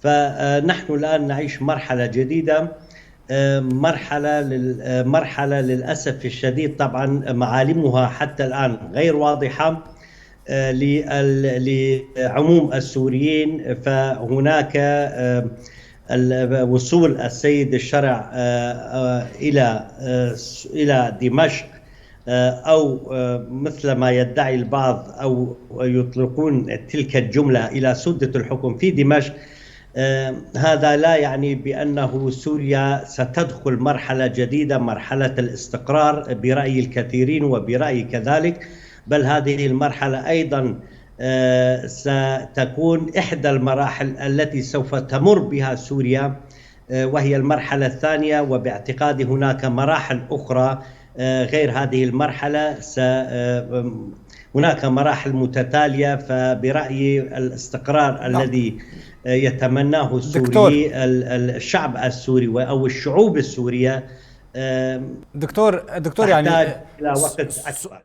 فنحن الآن نعيش مرحلة جديدة، مرحلة للأسف الشديد طبعا معالمها حتى الآن غير واضحة لعموم السوريين. فهناك وصول السيد الشرع إلى دمشق، أو مثل ما يدعي البعض أو يطلقون تلك الجملة إلى سدة الحكم في دمشق، هذا لا يعني بأنه سوريا ستدخل مرحلة جديدة، مرحلة الاستقرار برأي الكثيرين وبرأيي كذلك، بل هذه المرحلة أيضا ستكون إحدى المراحل التي سوف تمر بها سوريا، وهي المرحلة الثانية. وباعتقادي هناك مراحل أخرى غير هذه المرحلة، هناك مراحل متتالية. فبرأيي الاستقرار الذي يتمناه السوري، الشعب السوري أو الشعوب السورية، دكتور تحتاج إلى وقت أكثر.